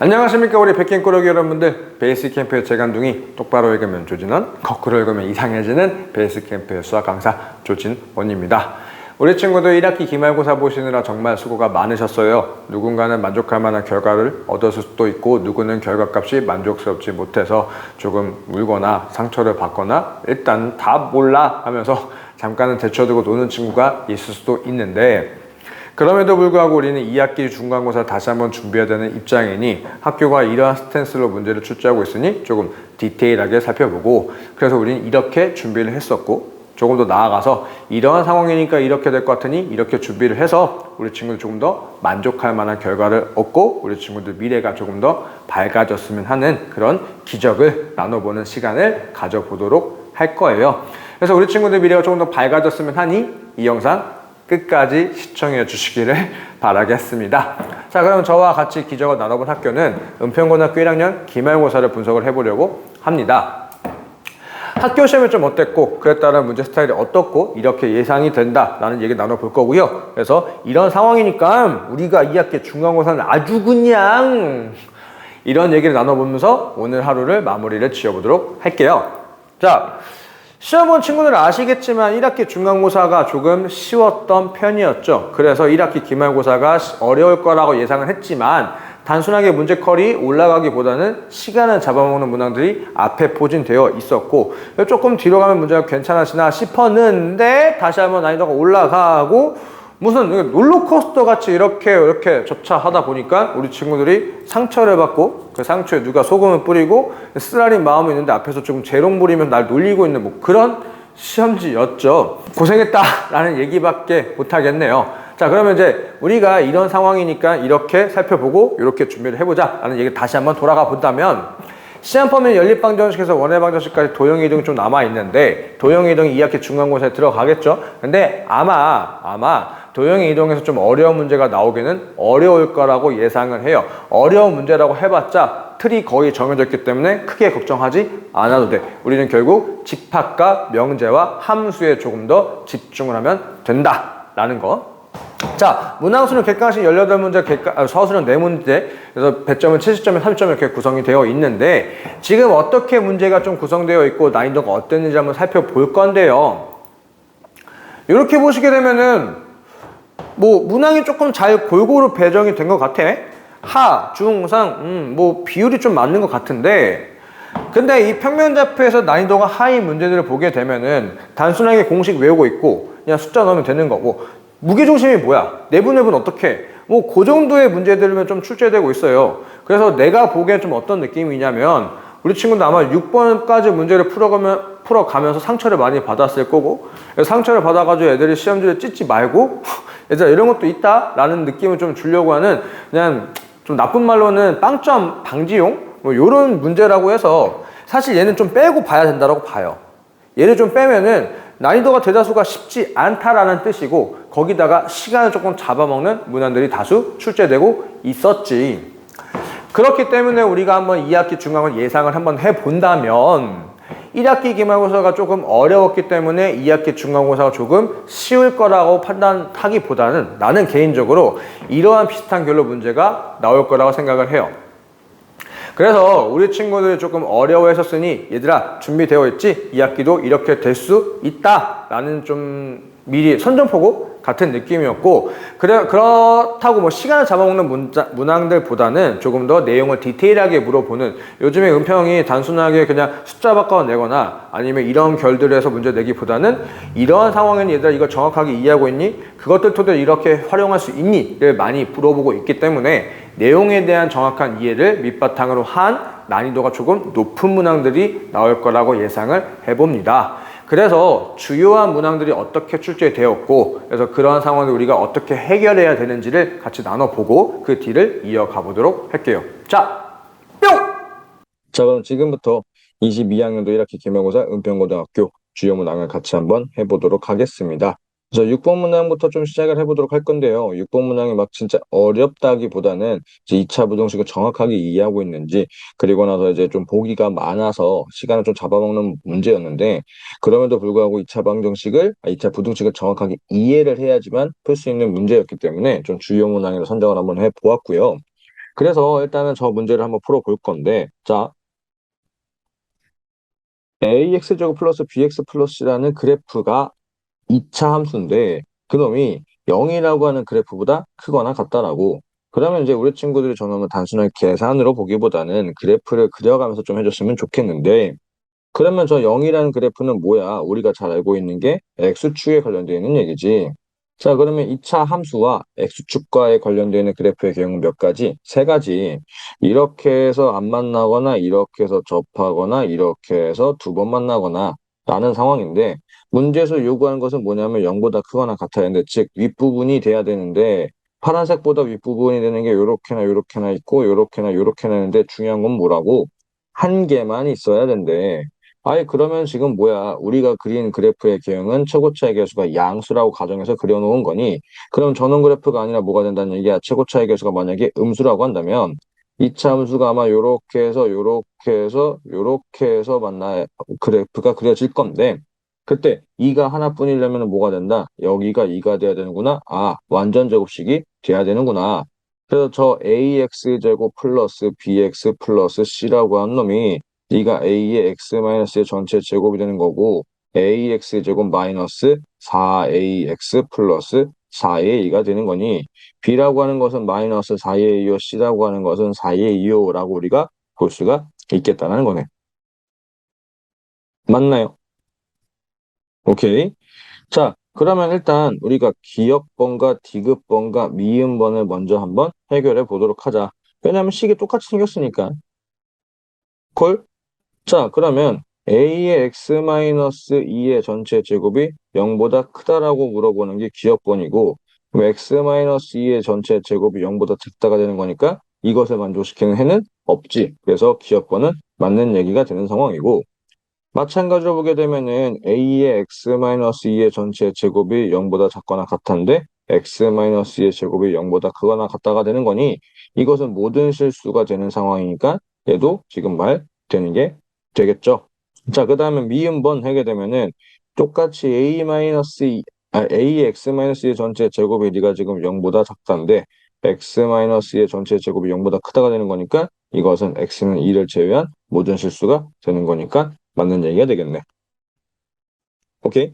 안녕하십니까 우리 백캠꾸러기 여러분들. 베이스 캠프의 재간둥이, 똑바로 읽으면 조진원, 거꾸로 읽으면 이상해지는 베이스 캠프의 수학 강사 조진원입니다. 우리 친구들 1학기 기말고사 보시느라 정말 수고가 많으셨어요. 누군가는 만족할 만한 결과를 얻었을 수도 있고, 누구는 결과값이 만족스럽지 못해서 조금 울거나 상처를 받거나 일단 다 몰라 하면서 잠깐은 제쳐두고 노는 친구가 있을 수도 있는데, 그럼에도 불구하고 우리는 2학기 중간고사 다시 한번 준비해야 되는 입장이니 학교가 이러한 스탠스로 문제를 출제하고 있으니 조금 디테일하게 살펴보고, 그래서 우리는 이렇게 준비를 했었고, 조금 더 나아가서 이러한 상황이니까 이렇게 될 것 같으니 이렇게 준비를 해서 우리 친구들 조금 더 만족할 만한 결과를 얻고 우리 친구들 미래가 조금 더 밝아졌으면 하는 그런 기적을 나눠보는 시간을 가져보도록 할 거예요. 그래서 우리 친구들 미래가 조금 더 밝아졌으면 하니 이 영상 끝까지 시청해 주시기를 바라겠습니다. 자, 그럼 저와 같이 기적을 나눠본 학교는 은평고등학교 1학년 기말고사를 분석을 해보려고 합니다. 학교 시험이 좀 어땠고, 그에 따른 문제 스타일이 어떻고, 이렇게 예상이 된다라는 얘기 나눠볼 거고요. 그래서 이런 상황이니까 우리가 2학기 중간고사는 아주 그냥 이런 얘기를 나눠보면서 오늘 하루를 마무리를 지어보도록 할게요. 자, 시험 본 친구들은 아시겠지만 1학기 중간고사가 조금 쉬웠던 편이었죠. 그래서 1학기 기말고사가 어려울 거라고 예상을 했지만 단순하게 문제컬이 올라가기보다는 시간을 잡아먹는 문항들이 앞에 포진되어 있었고, 조금 뒤로 가면 문제가 괜찮아지나 싶었는데 다시 한번 난이도가 올라가고 무슨 롤러코스터 같이 이렇게 조차하다 보니까 우리 친구들이 상처를 받고, 그 상처에 누가 소금을 뿌리고 쓰라린 마음이 있는데 앞에서 조금 재롱 부리면 날 놀리고 있는 뭐 그런 시험지였죠. 고생했다라는 얘기밖에 못하겠네요. 자, 그러면 이제 우리가 이런 상황이니까 이렇게 살펴보고 이렇게 준비를 해보자 라는 얘기 다시 한번 돌아가 본다면, 시험 범위 연립방정식에서 원회방정식까지 도형이동이 좀 남아있는데 도형이동이 2학기 중간고사에 들어가겠죠. 근데 아마 도형의 이동에서 좀 어려운 문제가 나오기는 어려울 거라고 예상을 해요. 어려운 문제라고 해봤자 틀이 거의 정해져 있기 때문에 크게 걱정하지 않아도 돼. 우리는 결국 집합과 명제와 함수에 조금 더 집중을 하면 된다라는 거. 자, 문항수는 객관식 18문제, 서술은 4문제, 그래서 배점은 70점에 30점 이렇게 구성이 되어 있는데, 지금 어떻게 문제가 좀 구성되어 있고 난이도가 어땠는지 한번 살펴볼 건데요. 이렇게 보시게 되면은 뭐 문항이 조금 잘 골고루 배정이 된 것 같아. 하, 중, 상, 뭐 비율이 좀 맞는 것 같은데, 근데 이 평면좌표에서 난이도가 하인 문제들을 보게 되면은 단순하게 공식 외우고 있고 그냥 숫자 넣으면 되는 거고, 무게중심이 뭐야? 내분 어떻게? 뭐 그 정도의 문제들은 좀 출제되고 있어요. 그래서 내가 보기엔 좀 어떤 느낌이냐면, 우리 친구들 아마 6번까지 문제를 풀어가면서 상처를 많이 받았을 거고, 상처를 받아가지고 애들이 시험지를 찢지 말고 얘들아 이런 것도 있다 라는 느낌을 좀 주려고 하는, 그냥 좀 나쁜 말로는 빵점 방지용 뭐 요런 문제라고 해서, 사실 얘는 좀 빼고 봐야 된다고 봐요. 얘를 좀 빼면은 난이도가 대다수가 쉽지 않다라는 뜻이고, 거기다가 시간을 조금 잡아먹는 문항들이 다수 출제되고 있었지. 그렇기 때문에 우리가 한번 2학기 중간을 예상을 한번 해본다면, 1학기 기말고사가 조금 어려웠기 때문에 2학기 중간고사가 조금 쉬울 거라고 판단하기보다는 나는 개인적으로 이러한 비슷한 결로 문제가 나올 거라고 생각을 해요. 그래서 우리 친구들이 조금 어려워했었으니 얘들아 준비되어 있지? 2학기도 이렇게 될 수 있다 라는 좀 미리 선전포고 같은 느낌이었고, 그렇다고 뭐 시간을 잡아먹는 문항들보다는 조금 더 내용을 디테일하게 물어보는, 요즘에 은평이 단순하게 그냥 숫자 바꿔내거나 아니면 이런 결들에서 문제 내기보다는 이러한 상황에는 얘들아 이거 정확하게 이해하고 있니? 그것들 토대로 이렇게 활용할 수 있니?를 많이 물어보고 있기 때문에 내용에 대한 정확한 이해를 밑바탕으로 한 난이도가 조금 높은 문항들이 나올 거라고 예상을 해봅니다. 그래서 주요한 문항들이 어떻게 출제되었고, 그래서 그러한 상황을 우리가 어떻게 해결해야 되는지를 같이 나눠보고 그 뒤를 이어가 보도록 할게요. 자, 뿅! 자, 그럼 지금부터 22학년도 1학기 기말고사 은평고등학교 주요 문항을 같이 한번 해보도록 하겠습니다. 그래서 6번 문항부터 좀 시작을 해보도록 할 건데요. 6번 문항이 막 진짜 어렵다기보다는 이제 2차 부등식을 정확하게 이해하고 있는지, 그리고 나서 이제 좀 보기가 많아서 시간을 좀 잡아먹는 문제였는데, 그럼에도 불구하고 2차 부등식을 정확하게 이해를 해야지만 풀 수 있는 문제였기 때문에 좀 주요 문항으로 선정을 한번 해보았고요. 그래서 일단은 저 문제를 한번 풀어볼 건데, 자, AX제곱 플러스 BX 플러스라는 그래프가 2차 함수인데, 그놈이 0이라고 하는 그래프보다 크거나 같다라고. 그러면 이제 우리 친구들이 저놈을 단순하게 계산으로 보기보다는 그래프를 그려가면서 좀 해줬으면 좋겠는데, 그러면 저 0이라는 그래프는 뭐야? 우리가 잘 알고 있는 게 X축에 관련되어 있는 얘기지. 자, 그러면 2차 함수와 X축과에 관련되어 있는 그래프의 경우 몇 가지? 세 가지. 이렇게 해서 안 만나거나, 이렇게 해서 접하거나, 이렇게 해서 두 번 만나거나, 라는 상황인데, 문제에서 요구하는 것은 뭐냐면 0보다 크거나 같아야 하는데, 즉, 윗부분이 돼야 되는데, 파란색보다 윗부분이 되는 게 요렇게나 요렇게나 있고, 요렇게나 요렇게나 있는데, 중요한 건 뭐라고? 한 개만 있어야 된대. 아니, 그러면 지금 뭐야? 우리가 그린 그래프의 개형은 최고차의 개수가 양수라고 가정해서 그려놓은 거니, 그럼 전원 그래프가 아니라 뭐가 된다는 얘기야? 최고차의 개수가 만약에 음수라고 한다면, 이차 함수가 아마 요렇게 해서, 요렇게 해서, 요렇게 해서 그래프가 그려질 건데, 그때 2가 하나뿐이려면 뭐가 된다? 여기가 2가 돼야 되는구나? 아, 완전 제곱식이 돼야 되는구나. 그래서 저 AX제곱 플러스 BX 플러스 C라고 한 놈이 D가 A의 X 마이너스의 전체 제곱이 되는 거고 AX 제곱 마이너스 4AX 플러스 4의 2가 되는 거니 B라고 하는 것은 마이너스 4의 2요 C라고 하는 것은 4의 2요라고 우리가 볼 수가 있겠다는 거네. 맞나요? 오케이. 자, 그러면 일단 우리가 기역번과 디귿번과 미음번을 먼저 한번 해결해 보도록 하자. 왜냐하면 식이 똑같이 생겼으니까. 콜? 자, 그러면 a의 x-2의 전체 제곱이 0보다 크다라고 물어보는 게 기억번이고 그럼 x-2의 전체 제곱이 0보다 작다가 되는 거니까 이것을 만족시키는 해는 없지. 그래서 기억번은 맞는 얘기가 되는 상황이고 마찬가지로 보게 되면은 a의 x-2의 전체 제곱이 0보다 작거나 같은데 x-2의 제곱이 0보다 크거나 같다가 되는 거니 이것은 모든 실수가 되는 상황이니까 얘도 지금 말 되는 게 되겠죠. 자, 그 다음에 미음번 하게 되면은 똑같이 a의 x-2의 전체 제곱이 네가 지금 0보다 작다인데 x-2의 전체 제곱이 0보다 크다가 되는 거니까 이것은 x는 2를 제외한 모든 실수가 되는 거니까 맞는 얘기가 되겠네. 오케이.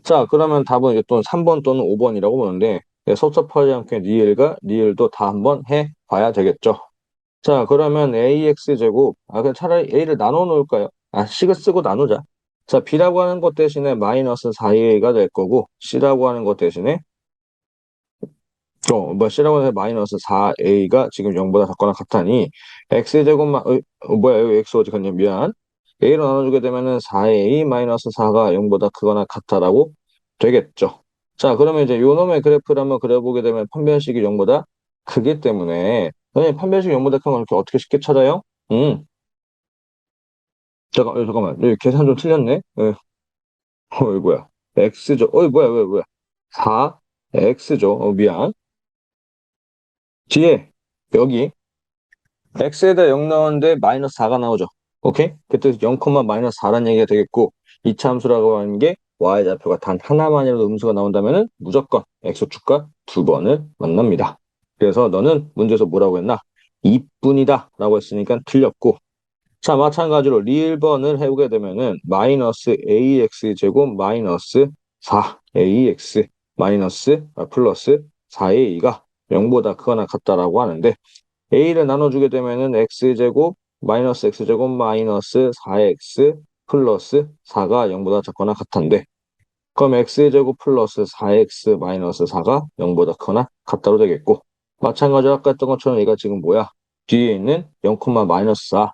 자, 그러면 답은 이제 또 3번 또는 5번이라고 보는데 섭섭하지 않게 니엘과 니엘도 다 한번 해봐야 되겠죠. 자, 그러면 AX제곱, 그냥 차라리 A를 나눠 놓을까요? C를 쓰고 나누자. 자, B라고 하는 것 대신에 마이너스 4A가 될 거고, C라고 하는 것 대신에, C라고 하는 마이너스 4A가 지금 0보다 작거나 같다니, X제곱만, 뭐야, 여기 X 어디 갔냐, 미안. A로 나눠주게 되면은 4A 마이너스 4가 0보다 크거나 같다라고 되겠죠. 자, 그러면 이제 요 놈의 그래프를 한번 그려보게 되면 판별식이 0보다 크기 때문에, 선생님, 판별식 0보다 큰 걸 이렇게 어떻게 쉽게 찾아요? 잠깐만. 여기 계산 좀 틀렸네? 이거야. X죠. 뭐야, 뭐야. 4, X죠. 미안. 뒤에, 여기, X에다 0 넣었는데 마이너스 4가 나오죠. 오케이? 그때 0, 마이너스 4란 얘기가 되겠고, 이차 함수라고 하는 게 Y좌표가 단 하나만이라도 음수가 나온다면은 무조건 X축과 두 번을 만납니다. 그래서 너는 문제에서 뭐라고 했나? 2분이다 라고 했으니까 틀렸고, 자, 마찬가지로 리일번을 해보게 되면은 마이너스 ax 제곱 마이너스 4ax 마이너스 플러스 4a가 0보다 크거나 같다라고 하는데 a를 나눠주게 되면은 x 제곱 마이너스 x 제곱 마이너스 4x 플러스 4가 0보다 작거나 같은데 그럼 x 제곱 플러스 4x 마이너스 4가 0보다 크거나 같다로 되겠고 마찬가지로 아까 했던 것처럼 얘가 지금 뭐야? 뒤에 있는 0, 마이너스 4.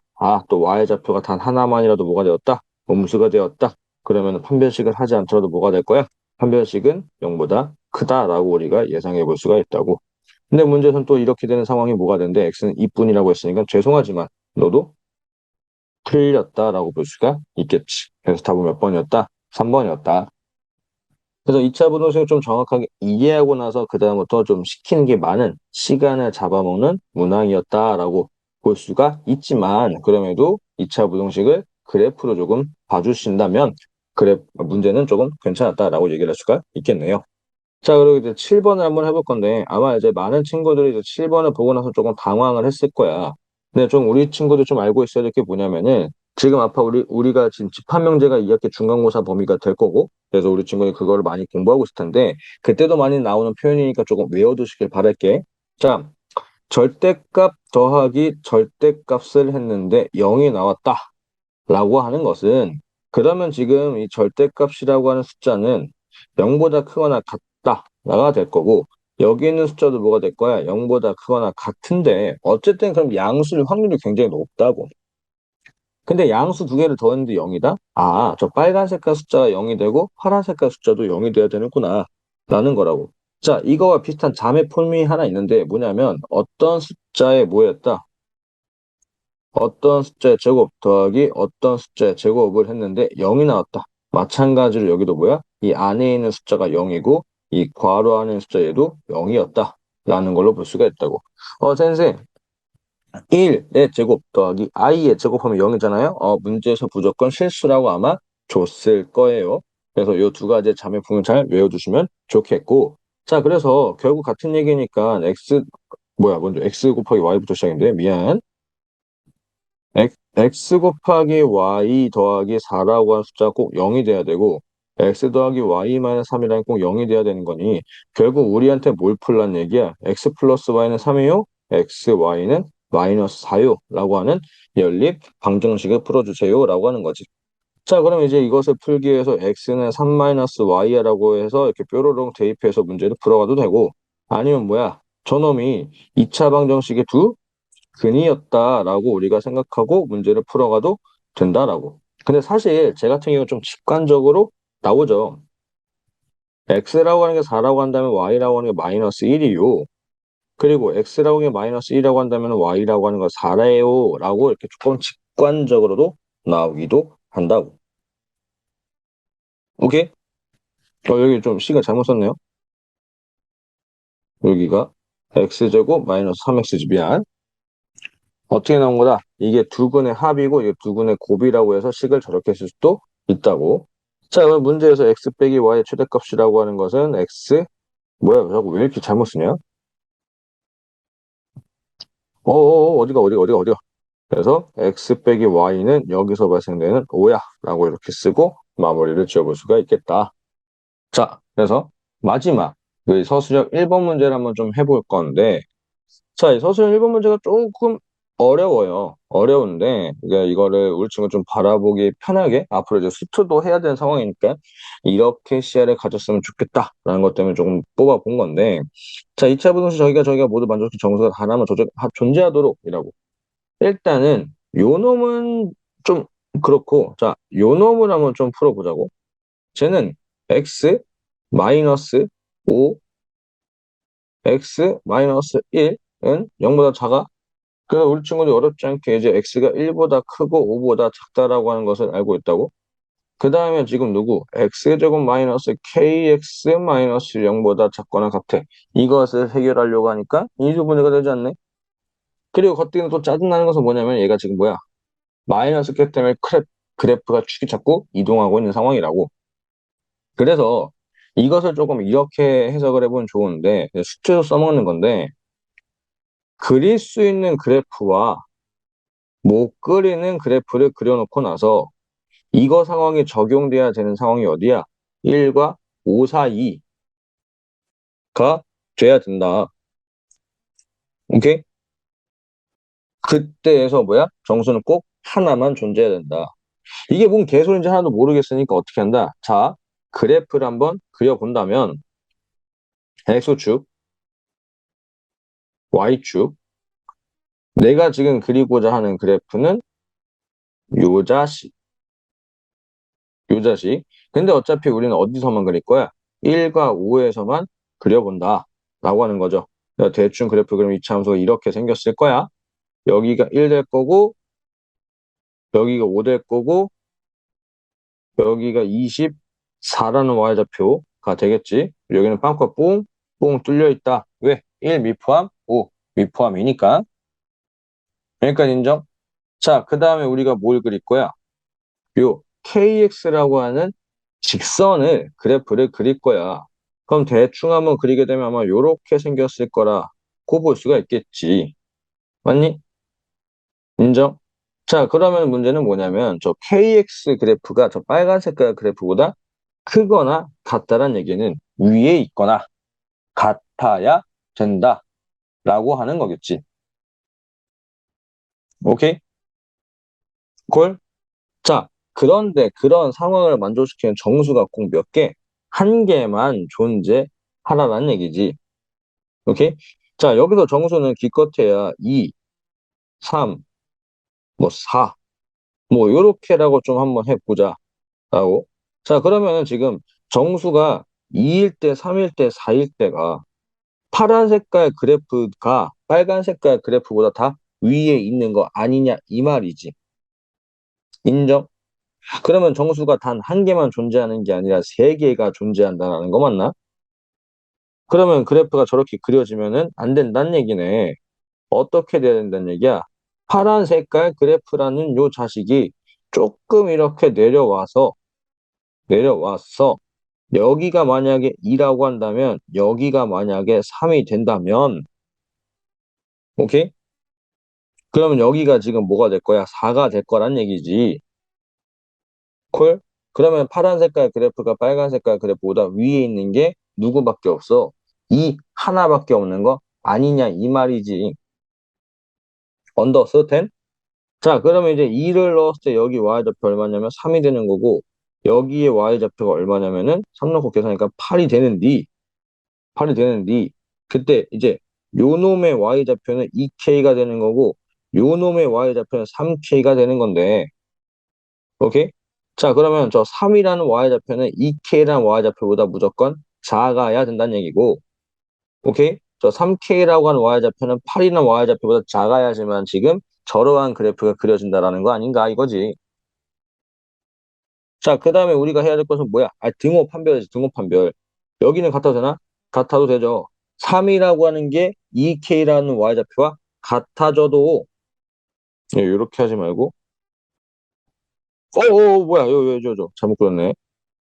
또 y좌표가 단 하나만이라도 뭐가 되었다? 음수가 되었다. 그러면 판별식을 하지 않더라도 뭐가 될 거야? 판별식은 0보다 크다라고 우리가 예상해 볼 수가 있다고. 근데 문제는 또 이렇게 되는 상황이 뭐가 되는데 x는 2분이라고 했으니까 죄송하지만 너도 틀렸다라고 볼 수가 있겠지. 그래서 답은 몇 번이었다? 3번이었다. 그래서 2차 부동식을 좀 정확하게 이해하고 나서 그다음부터 좀 시키는 게 많은 시간을 잡아먹는 문항이었다라고 볼 수가 있지만 그럼에도 2차 부동식을 그래프로 조금 봐주신다면 문제는 조금 괜찮았다라고 얘기를 할 수가 있겠네요. 자, 그리고 이제 7번을 한번 해볼 건데, 아마 이제 많은 친구들이 이제 7번을 보고 나서 조금 당황을 했을 거야. 근데 좀 우리 친구들 좀 알고 있어야 될 게 뭐냐면은, 지금 아까 우리가 지금 집합명제가 2학기 중간고사 범위가 될 거고, 그래서 우리 친구들이 그거를 많이 공부하고 있을 텐데, 그때도 많이 나오는 표현이니까 조금 외워두시길 바랄게. 자, 절대값 더하기 절대값을 했는데 0이 나왔다. 라고 하는 것은, 그러면 지금 이 절대값이라고 하는 숫자는 0보다 크거나 같다가 될 거고, 여기 있는 숫자도 뭐가 될 거야? 0보다 크거나 같은데, 어쨌든 그럼 양수일 확률이 굉장히 높다고. 근데 양수 두 개를 더했는데 0이다? 아, 저 빨간 색깔 숫자가 0이 되고, 파란 색깔 숫자도 0이 돼야 되는구나. 라는 거라고. 자, 이거와 비슷한 자매 폼이 하나 있는데, 뭐냐면, 어떤 숫자의 뭐였다? 어떤 숫자의 제곱 더하기 어떤 숫자의 제곱을 했는데 0이 나왔다. 마찬가지로 여기도 뭐야? 이 안에 있는 숫자가 0이고 이 괄호 안에 있는 숫자 얘도 0이었다. 라는 걸로 볼 수가 있다고. 선생, 1의 제곱 더하기 i의 제곱하면 0이잖아요. 문제에서 무조건 실수라고 아마 줬을 거예요. 그래서 이 두 가지의 자매품을 잘 외워두시면 좋겠고. 자, 그래서 결국 같은 얘기니까 먼저 x 곱하기 y부터 시작인데, 미안. x 곱하기 y 더하기 4라고 하는 숫자가 꼭 0이 돼야 되고 x 더하기 y 마이너스 3이라는 꼭 0이 돼야 되는 거니 결국 우리한테 뭘 풀란 얘기야? x 플러스 y는 3이요? x, y는 마이너스 4요? 라고 하는 연립 방정식을 풀어주세요 라고 하는 거지. 자, 그럼 이제 이것을 풀기 위해서 x는 3 마이너스 y라고 해서 이렇게 뾰로롱 대입해서 문제를 풀어가도 되고 아니면 뭐야? 저놈이 2차 방정식의 두 근이었다라고 우리가 생각하고 문제를 풀어가도 된다라고. 근데 사실 제 같은 경우는 좀 직관적으로 나오죠. x라고 하는 게 4라고 한다면 y라고 하는 게 마이너스 1이요. 그리고 x라고 하는 게 마이너스 1이라고 한다면 y라고 하는 거 4래요. 라고 이렇게 조금 직관적으로도 나오기도 한다고. 오케이? 여기 좀 시간 잘못 썼네요. 여기가 x제곱 마이너스 3x지 미안. 어떻게 나온 거다? 이게 두 근의 합이고 이게 두 근의 곱이라고 해서 식을 저렇게 쓸 수도 있다고. 자, 그럼 문제에서 x 빼기 y의 최대값이라고 하는 것은 x 뭐야? 자꾸 왜 이렇게 잘못 쓰냐? 어디가. 그래서 x 빼기 y는 여기서 발생되는 5야 라고 이렇게 쓰고 마무리를 지어볼 수가 있겠다. 자, 그래서 마지막 그 서술형 1번 문제를 한번 좀 해볼 건데 자, 이 서술 1번 문제가 조금 어려워요. 어려운데, 이거를 우리 친구가 좀 바라보기 편하게 앞으로 이제 수투도 해야 되는 상황이니까 이렇게 시야를 가졌으면 좋겠다라는 것 때문에 조금 뽑아본 건데, 자, 2차 부등식 저희가 모두 만족식 정수가 하나만 존재하도록이라고. 일단은 요 놈은 좀 그렇고, 자, 요 놈을 한번 좀 풀어보자고. 쟤는 x 마이너스 5, x 마이너스 1은 0보다 작아. 그래서 우리 친구들이 어렵지 않게 이제 x가 1보다 크고 5보다 작다라고 하는 것을 알고 있다고. 그 다음에 지금 누구? x제곱 마이너스 kx 마이너스 0보다 작거나 같아. 이것을 해결하려고 하니까 인수분해가 되지 않네. 그리고 겉에는 또 짜증나는 것은 뭐냐면 얘가 지금 뭐야? 마이너스기 때문에 그래프가 축이 자꾸 이동하고 있는 상황이라고. 그래서 이것을 조금 이렇게 해석을 해보면 좋은데 수치로 써먹는 건데 그릴 수 있는 그래프와 못 그리는 그래프를 그려놓고 나서 이거 상황이 적용돼야 되는 상황이 어디야? 1과 5 사이가 돼야 된다. 오케이? 그때에서 뭐야? 정수는 꼭 하나만 존재해야 된다. 이게 뭔 개소리인지 하나도 모르겠으니까 어떻게 한다? 자, 그래프를 한번 그려본다면 X축, Y축 내가 지금 그리고자 하는 그래프는 요 자식, 요 자식. 근데 어차피 우리는 어디서만 그릴 거야? 1과 5에서만 그려본다. 라고 하는 거죠. 그러니까 대충 그래프 그럼 이 함수가 이렇게 생겼을 거야. 여기가 1 될 거고, 여기가 5 될 거고, 여기가 24라는 y좌표가 되겠지. 여기는 빵과 뽕 뚫려 있다. 왜? 1 미포함, 5 미포함이니까. 그러니까 인정? 자, 그 다음에 우리가 뭘 그릴 거야? 요 KX라고 하는 직선을 그래프를 그릴 거야. 그럼 대충 한번 그리게 되면 아마 요렇게 생겼을 거라고 볼 수가 있겠지. 맞니? 인정? 자, 그러면 문제는 뭐냐면 저 KX 그래프가 저 빨간 색깔 그래프보다 크거나 같다란 얘기는 위에 있거나 같아야 된다 라고 하는 거겠지. 오케이? 콜? 자, 그런데 그런 상황을 만족시키는 정수가 꼭 몇 개? 한 개만 존재하라는 얘기지. 오케이? 자, 여기서 정수는 기껏해야 2, 3, 뭐 4, 뭐 요렇게라고 좀 한번 해보자. 라고. 자, 그러면은 지금 정수가 2일 때, 3일 때, 4일 때가 파란 색깔 그래프가 빨간 색깔 그래프보다 다 위에 있는 거 아니냐 이 말이지. 인정? 그러면 정수가 단 한 개만 존재하는 게 아니라 세 개가 존재한다는 거 맞나? 그러면 그래프가 저렇게 그려지면은 안 된다는 얘기네. 어떻게 돼야 된다는 얘기야? 파란 색깔 그래프라는 요 자식이 조금 이렇게 내려와서 여기가 만약에 2라고 한다면 여기가 만약에 3이 된다면 오케이? 그러면 여기가 지금 뭐가 될 거야? 4가 될 거란 얘기지. 콜? 그러면 파란 색깔 그래프가 빨간 색깔 그래프보다 위에 있는 게 누구밖에 없어? 이 하나밖에 없는 거 아니냐 이 말이지. 언더스탠? 자, 그러면 이제 2를 넣었을 때 여기 y좌표 얼마냐면 3이 되는 거고 여기에 y좌표가 얼마냐면은 3 넣고 계산하니까 8이 되는디 그때 이제 요 놈의 y좌표는 2k가 되는 거고 요 놈의 y좌표는 3k가 되는 건데 오케이? 자, 그러면 저 3이라는 y좌표는 2k라는 y좌표보다 무조건 작아야 된다는 얘기고 오케이? 저 3k라고 하는 y좌표는 8이라는 y좌표보다 작아야지만 지금 저러한 그래프가 그려진다라는 거 아닌가 이거지. 자, 그 다음에 우리가 해야 될 것은 뭐야? 등호 판별이지, 등호 판별. 여기는 같아도 되나? 같아도 되죠. 3이라고 하는 게 2k라는 y좌표와 같아져도 이렇게 하지 말고 뭐야 잘못 그렸네.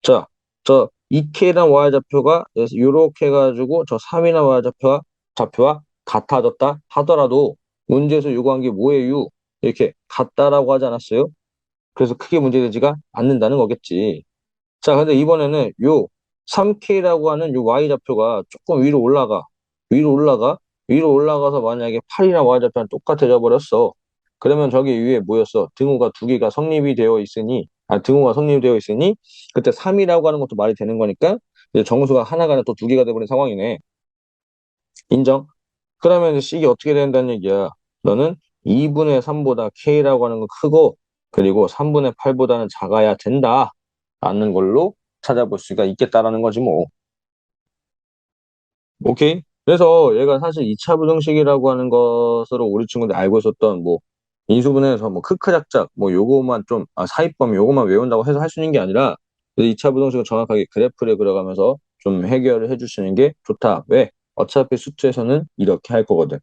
자, 저 2k라는 y좌표가 이렇게 해가지고 저 3이라는 좌표와 같아졌다 하더라도 문제에서 요구한 게 뭐예요? 이렇게 같다라고 하지 않았어요? 그래서 크게 문제되지가 않는다는 거겠지. 자, 근데 이번에는 요 3K라고 하는 요 Y좌표가 조금 위로 올라가서 만약에 8이랑 Y좌표랑 똑같아져 버렸어. 그러면 저기 위에 뭐였어? 등호가 두 개가 성립이 되어 있으니, 등호가 성립되어 있으니, 그때 3이라고 하는 것도 말이 되는 거니까, 이제 정수가 하나가 아니라 또 두 개가 돼버린 상황이네. 인정? 그러면 이제 식이 어떻게 된다는 얘기야? 너는 2분의 3보다 K라고 하는 건 크고, 그리고 3분의 8보다는 작아야 된다. 라는 걸로 찾아볼 수가 있겠다라는 거지 뭐. 오케이? 그래서 얘가 사실 2차 부등식이라고 하는 것으로 우리 친구들 알고 있었던 뭐 인수분해에서 뭐 크크작작 뭐 요거만 좀 사입범 요거만 외운다고 해서 할 수 있는 게 아니라 2차 부등식을 정확하게 그래프를 그려가면서 좀 해결을 해주시는 게 좋다. 왜? 어차피 수트에서는 이렇게 할 거거든.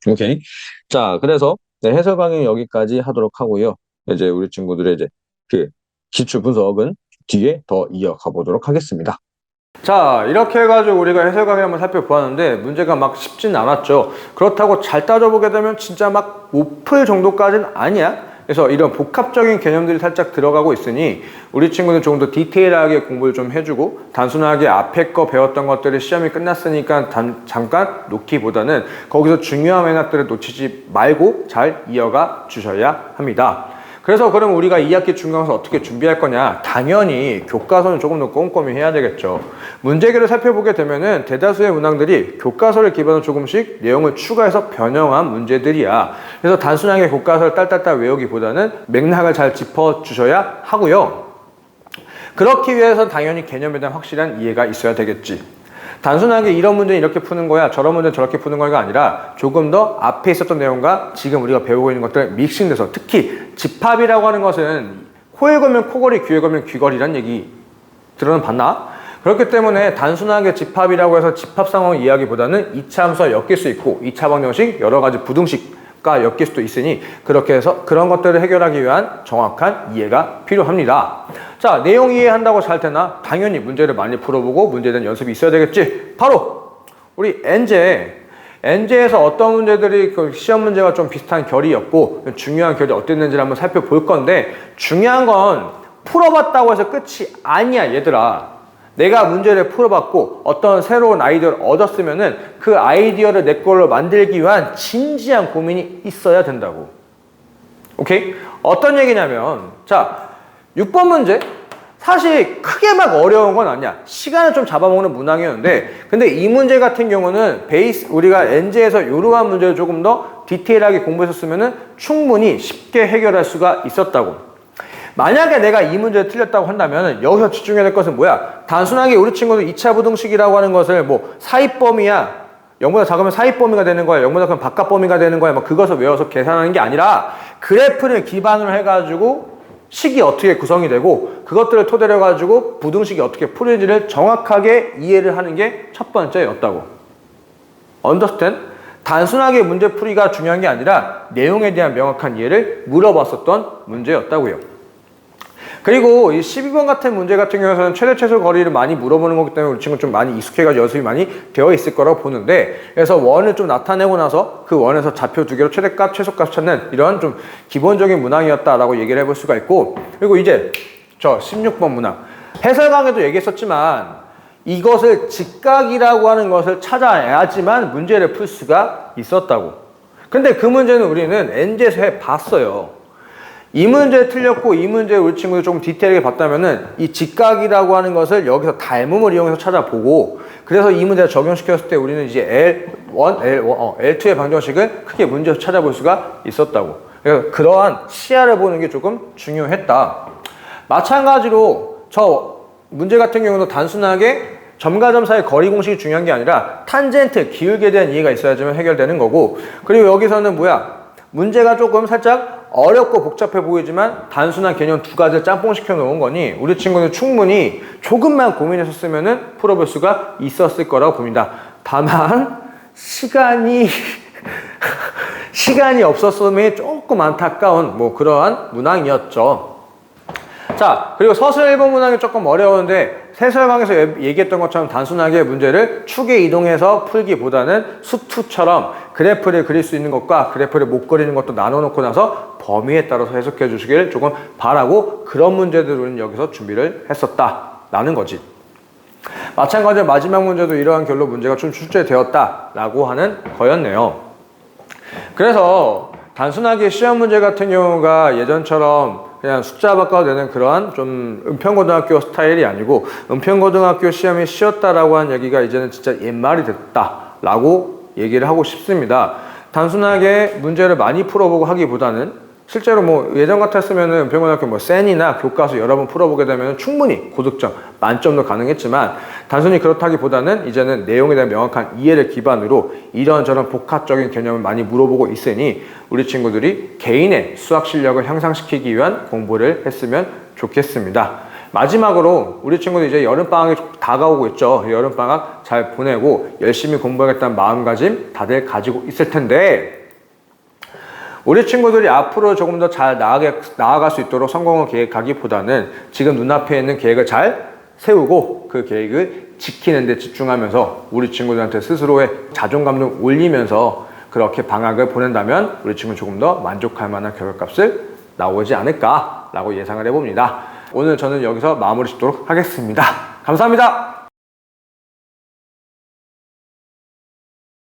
오케이? 자, 그래서 네, 해설 강의 여기까지 하도록 하고요. 이제 우리 친구들의 이제 그 기출 분석은 뒤에 더 이어가 보도록 하겠습니다. 자, 이렇게 해가지고 우리가 해설 강의 한번 살펴보았는데 문제가 막 쉽진 않았죠. 그렇다고 잘 따져보게 되면 진짜 막 못 풀 정도까지는 아니야. 그래서 이런 복합적인 개념들이 살짝 들어가고 있으니 우리 친구는 조금 더 디테일하게 공부를 좀 해주고 단순하게 앞에 거 배웠던 것들이 시험이 끝났으니까 잠깐 놓기보다는 거기서 중요한 맥락들을 놓치지 말고 잘 이어가 주셔야 합니다. 그래서 그럼 우리가 2학기 중간고사 어떻게 준비할 거냐? 당연히 교과서는 조금 더 꼼꼼히 해야 되겠죠. 문제기를 살펴보게 되면은 대다수의 문항들이 교과서를 기반으로 조금씩 내용을 추가해서 변형한 문제들이야. 그래서 단순하게 교과서를 딸딸딸 외우기보다는 맥락을 잘 짚어주셔야 하고요. 그렇기 위해서 당연히 개념에 대한 확실한 이해가 있어야 되겠지. 단순하게 이런 문제는 이렇게 푸는 거야, 저런 문제는 저렇게 푸는 거가 아니라 조금 더 앞에 있었던 내용과 지금 우리가 배우고 있는 것들 믹싱돼서 특히 집합이라고 하는 것은 코에 걸면 코걸이, 귀에 걸면 귀걸이란 얘기 들어봤나? 그렇기 때문에 단순하게 집합이라고 해서 집합 상황을 이해하기보다는 2차 함수와 엮일 수 있고 2차 방정식, 여러 가지 부등식과 엮일 수도 있으니 그렇게 해서 그런 것들을 해결하기 위한 정확한 이해가 필요합니다. 자, 내용 이해한다고 잘 되나? 당연히 문제를 많이 풀어보고 문제에 대한 연습이 있어야 되겠지. 바로 우리 엔제에서 어떤 문제들이 그 시험 문제가 좀 비슷한 결이었고 중요한 결이 어땠는지를 한번 살펴볼 건데, 중요한 건 풀어봤다고 해서 끝이 아니야 얘들아. 내가 문제를 풀어봤고 어떤 새로운 아이디어를 얻었으면은 그 아이디어를 내 걸로 만들기 위한 진지한 고민이 있어야 된다고. 오케이? 어떤 얘기냐면, 자, 6번 문제 사실 크게 막 어려운 건 아니야. 시간을 좀 잡아먹는 문항이었는데, 근데 이 문제 같은 경우는 우리가 엔제에서 이러한 문제를 조금 더 디테일하게 공부했었으면은 충분히 쉽게 해결할 수가 있었다고. 만약에 내가 이 문제를 틀렸다고 한다면 여기서 집중해야 될 것은 뭐야? 단순하게 우리 친구들 2차 부등식이라고 하는 것을 뭐 사입범위야, 0보다 작으면 사입범위가 되는 거야, 0보다 크면 바깥범위가 되는 거야, 뭐 그것을 외워서 계산하는 게 아니라 그래프를 기반으로 해가지고 식이 어떻게 구성이 되고 그것들을 토대로 해가지고 부등식이 어떻게 풀리는지를 정확하게 이해를 하는 게 첫 번째였다고. Understand? 단순하게 문제 풀이가 중요한 게 아니라 내용에 대한 명확한 이해를 물어봤었던 문제였다고요. 그리고 이 12번 같은 문제 같은 경우에는 최대 최소 거리를 많이 물어보는 거기 때문에 우리 친구 좀 많이 익숙해가지고 연습이 많이 되어 있을 거라고 보는데, 그래서 원을 좀 나타내고 나서 그 원에서 좌표 두 개로 최대값, 최소값 찾는 이런 좀 기본적인 문항이었다라고 얘기를 해볼 수가 있고, 그리고 이제 저 16번 문항 해설 강에도 얘기했었지만 이것을 직각이라고 하는 것을 찾아야지만 문제를 풀 수가 있었다고. 근데 그 문제는 우리는 엔제에서 해봤어요. 이 문제 틀렸고 이 문제 우리 친구들 조금 디테일하게 봤다면은 이 직각이라고 하는 것을 여기서 닮음을 이용해서 찾아보고, 그래서 이 문제를 적용시켰을 때 우리는 이제 L2의 방정식을 크게 문제에서 찾아볼 수가 있었다고. 그래서 그러한 시야를 보는 게 조금 중요했다. 마찬가지로 저 문제 같은 경우도 단순하게 점과 점 사이의 거리 공식이 중요한 게 아니라 탄젠트, 기울기에 대한 이해가 있어야지만 해결되는 거고, 그리고 여기서는 뭐야? 문제가 조금 살짝 어렵고 복잡해 보이지만 단순한 개념 두 가지를 짬뽕 시켜 놓은 거니 우리 친구는 충분히 조금만 고민했었으면은 풀어볼 수가 있었을 거라고 봅니다. 다만 시간이 없었음에 조금 안타까운 뭐 그러한 문항이었죠. 자, 그리고 서술 1번 문항이 조금 어려운데 해설강에서 얘기했던 것처럼 단순하게 문제를 축에 이동해서 풀기보다는 수투처럼 그래프를 그릴 수 있는 것과 그래프를 못 그리는 것도 나눠놓고 나서 범위에 따라서 해석해 주시길 조금 바라고, 그런 문제들은 여기서 준비를 했었다라는 거지. 마찬가지로 마지막 문제도 이러한 결로 문제가 좀 출제되었다라고 하는 거였네요. 그래서 단순하게 시험 문제 같은 경우가 예전처럼 그냥 숫자 바꿔도 되는 그러한 좀 은평고등학교 스타일이 아니고, 은평고등학교 시험이 쉬웠다라고 하는 얘기가 이제는 진짜 옛말이 됐다라고 얘기를 하고 싶습니다. 단순하게 문제를 많이 풀어보고 하기보다는 실제로 뭐 예전 같았으면은 은평고등학교 뭐 센이나 교과서 여러 번 풀어보게 되면 충분히 고득점, 만점도 가능했지만 단순히 그렇다기보다는 이제는 내용에 대한 명확한 이해를 기반으로 이런저런 복합적인 개념을 많이 물어보고 있으니 우리 친구들이 개인의 수학 실력을 향상시키기 위한 공부를 했으면 좋겠습니다. 마지막으로 우리 친구들 이제 여름방학이 다가오고 있죠. 여름방학 잘 보내고 열심히 공부하겠다는 마음가짐 다들 가지고 있을 텐데, 우리 친구들이 앞으로 조금 더 잘 나아갈 수 있도록 성공을 계획하기보다는 지금 눈앞에 있는 계획을 잘 세우고 그 계획을 지키는 데 집중하면서 우리 친구들한테 스스로의 자존감을 올리면서 그렇게 방학을 보낸다면 우리 친구는 조금 더 만족할 만한 결과값을 나오지 않을까라고 예상을 해봅니다. 오늘 저는 여기서 마무리 짓도록 하겠습니다. 감사합니다.